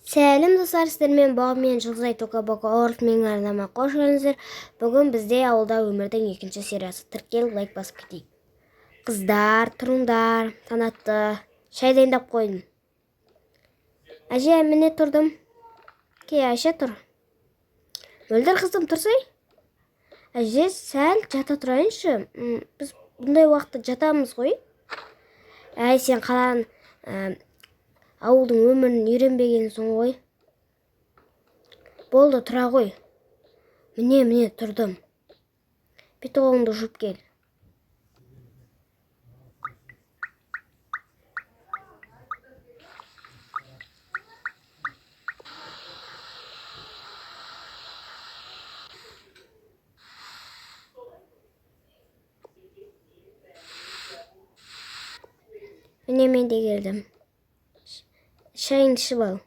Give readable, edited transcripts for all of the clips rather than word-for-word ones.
Сәлем достар, сіздермен бағымен Жұлдызай Тока-Бока орыс менің арнама қош келдіңіздер. Бүгін бізде ауылда өмірдің екінші сериясы. Тіркел, лайк басып кетейік. Қыздар, тұрыңдар, танатты, шай дайындап қойдым. Әже, міне тұрдым. Айша тұр. Мөлдір қызым, тұрсай. Әже, сәл жата тұрайыншы. Біз бұндай уақытта жатамыз ғой. Сен қалан ауылдың өмірін үйренбегенсің ғой. Болды, тұра ғой. Міне тұрдым. Бет қолыңды жуып кел. Міне мен де келдім. Шайыңды ішіп ал.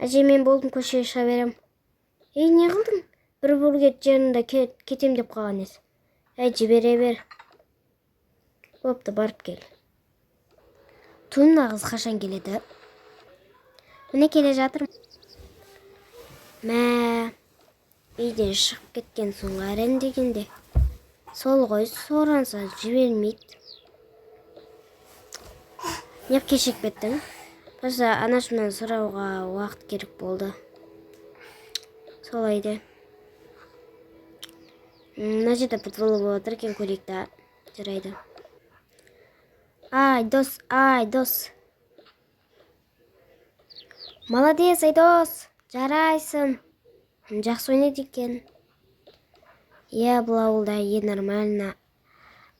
Әже, мен болдым, көшеге шыға берем. Не қылдың? Бір бургет жерінде кетем деп қалған ес. Жібере бер. Бопты, барып кел. Туымна қыз қашан келеді? Міне келе жатыр. Үйден шығып кеткен соң әрен дегенде. Сол ғой, соранса жібермейді. Неп кешек беттің? Просто анашымнан сұрауға уақыт керек болды. Солайды. Мына жерде футбол болып отыр екен, көрейік та. Жарайды. Айдос. Молодец, Айдос. Жарайсың. Жақсы ойнайды екен. Бұл ауылда нормально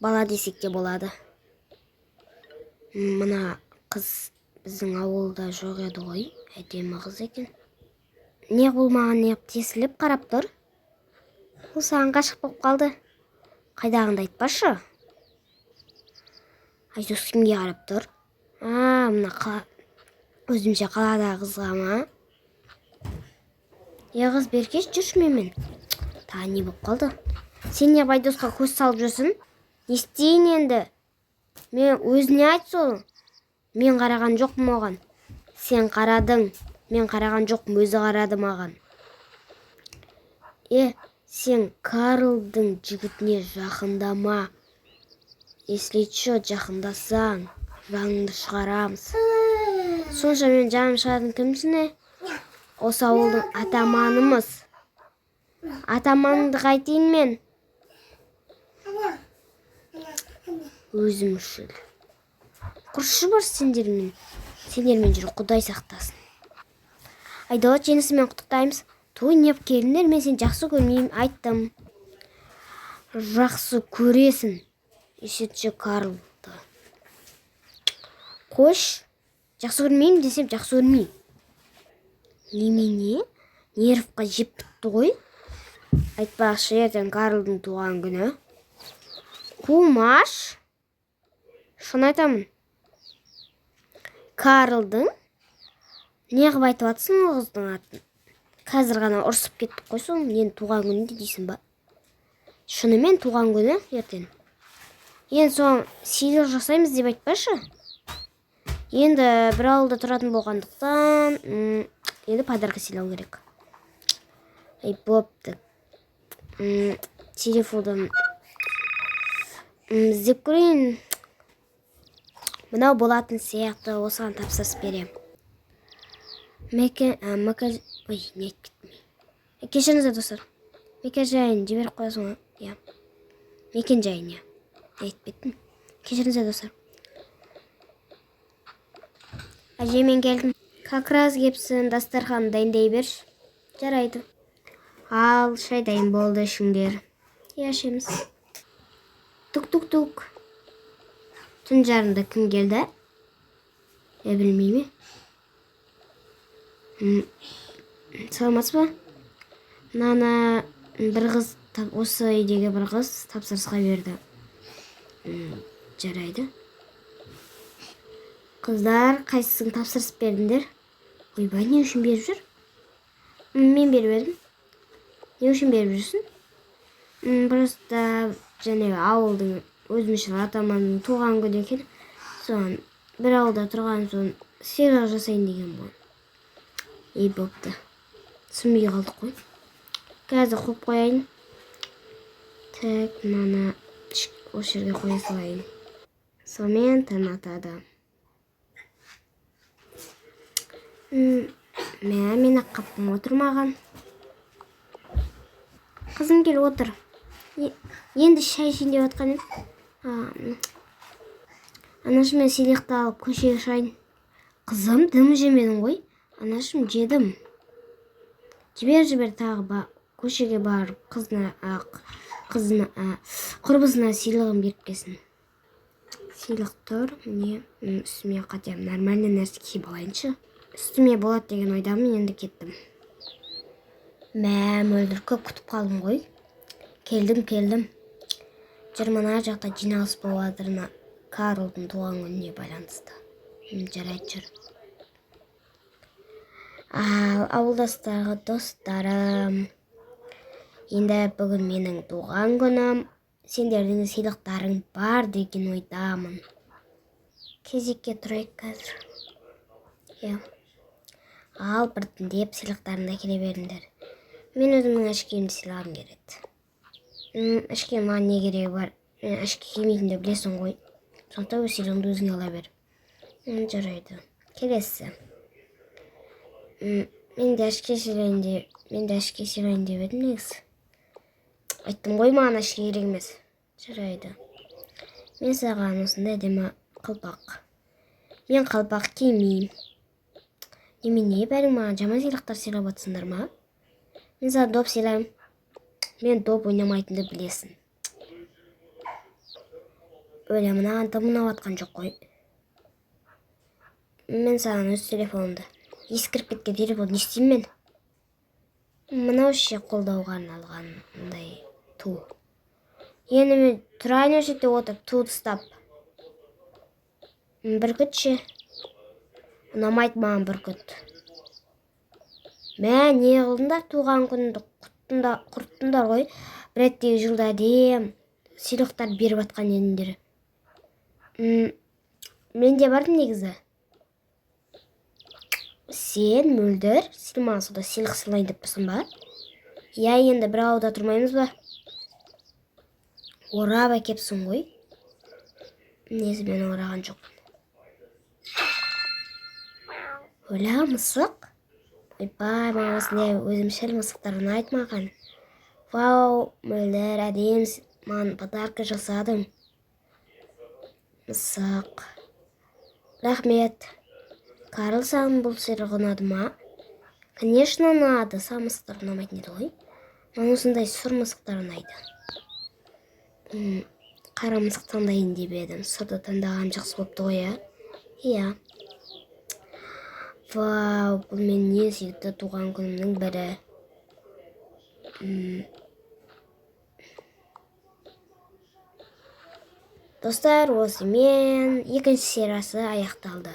бала десек те болады. Мына қыз біздің ауылда жоқ еді ғой. Әдемі қыз екен. Не болмаған, не тесіліп қарап тұр. Ол саған ғашық болып қалды. Қайдағынды айтпашы. Айдос кімге қарап тұр? Мына өзімше қаладағы қызға ма? Қыз беркеш жүрші мен. Не болып қалды? Сен не Айдосқа көз салып жүрсің? Не істейін енді? Мен өзіне айт сол. Мен қараған жоқпын оған. Сен қарадың. Мен қараған жоқпын, өзі қарады маған. Сен Карлдың жігітіне жақындама. Еслетші, жақындасаң, жаныңды шығарамыз. Сонша мен жаным шығатын кімсіне? Осы ауылдың атаманымыз. Атаманыңды қайтейін мен? Өзім үшін. Құршы бар сендермен жүр, Құдай сақтасын. Айдос, жеңісімен құттықтаймыз. Той неп келіңдер, мен сен жақсы көрмеймін, айттым. Жақсы көресің, есетші Карлды. Қош, жақсы көрмеймін десем, жақсы көрмеймін. Немене? Нервқа жеп бітті ғой. Айтпақшы, ертең Карлдың туған күні. Қумаш. Шын айтамын. Карлдың не қып айтып атсың қыздың атын? Қазір ғана ұрсып кеттік қой соң, енді туған күні дейсің ба? Шынымен туған күні ертең. Енді соң сыйлық жасаймыз деп айтпашы. Енді бір ауылда тұратын болғандықтан, енді подарка сыйлау керек. Бопты. Телефондан іздеп көрейін. Мынау болатын сияқты, осыған тапсырыс берем. Кешіріңіздер достар. Мекен жайын жіберіп қоясың ғой. Мекен жайын, айтпеттім. Кешіріңіздер достар. Әже, мен келдім. Как раз кепсін, дастархан дайындай берші. Жарайды. Ал, шай дайын болды, ішіңдер. Ішеміз. Тук. Түн жарында кім келді? Білмейме. Саламатсыз ба? Нана бір қыз, осы үйдегі бір қыз тапсырысқа берді. Жарайды. Қыздар, қайсысын тапсырыс бердіңдер? Ойбай, не үшін беріп жүр? Мен беріп едім. Не үшін беріп жүрсің? Просто және ауылдың өзүмчүн атаманын тууган күнү экен. Сонун бир ауылда турган соң сыйлык жасайын деген болом. Болупту. Сынбай калдык кой. Қазір қойып қояйын. Так, мынаны осы жерге қоя салайын. Сонымен таң атады. Мен қапым отырмаған. Қызым кел отыр. Енді шай ішейін деп отқан едім. Анашым, мен сыйлықты алып көшеге шығайын. Қызым, дым жемедің ғой. Анашым, жедім. Жібер тағы көшеге барып құрбысына сыйлығын беріп келсін. Сыйлық тұр, міне үстіме қатем нормальный нәрсе киіп алайыншы. Үстіме болады деген ойдамын, енді кеттім. Мөлдір көп күтіп қалдым ғой. Келдім. Жырмана жақта жиналыс болыватырына Карлдың туған күніне байланысты. Жарайды жүр. Ауылдастағы достарым, енді бүгін менің туған күнім, сендердің сыйлықтарың бар деген ойдамын. Кезекке тұрайық қазір. Ал біртіндеп сыйлықтарында келе беріңдер. Мен өзімнің әшкемді сыйлағым келеді. Әшкем маған не керегі бар? Әшке кимейтінді білесің ғой. Сондықтан өз сыйлығыңды өзіңе ала бер. Жарайды. Келесі. Мен де әшке сыйлайын деп едім негізі. Айттым ғой, маған әшке керек емес. Жарайды. Мен саған осындай әдемі қалпақ. Мен қалпақ кимеймін. Немене, бәрің маған жаман сыйлықтар сыйлап жатсыңдар ма? Мен саған доп сыйлаймын. Мен доп ойнамайтынды білесің. Өле мынаған тымынап атқан жоқ қой. Мен саған өз телефонымды. Ескіріп кеткен телефон не істеймін мен? Мынау ше қолдауға арналғандай ту. Енді мен тұрайын осы жерде отырып туды ұстап. Бүркіт ше. Ұнамайды маған бүркіт. Не қылдыңдар, туған күнді құрттыңдар ғой. Бір әттегі жылда дем сыйлықтар беріп атқан едіңдер. Мен де бардым негізі. Сен мөлдір маған сода сыйлық сыйлайын деп тұрсың ба? Енді бір ауылда тұрмаймыз ба? Орап әкепсің ғой. Несі, мен ораған жоқпын. Өлі мысық? Ойбай, маған осындай өзімшіл мысықтар ұнайды маған. Вау, мөлдір, әдемі, маған подарка жасадың. Мысық. Рахмет. Карл, саған бұл сыйлық ұнады ма? Конечно, ұнады. Саған мысықтар ұнамайтын еді ғой. Маған осындай сұр мысықтар ұнайды. Қара мысық таңдайын деп едім. Сұрды таңдағаным жақсы болыпты ғой, иә. Вау, бұл менің ең сүйікті туған күнімнің бірі. Достар, осымен екінші сериясы аяқталды.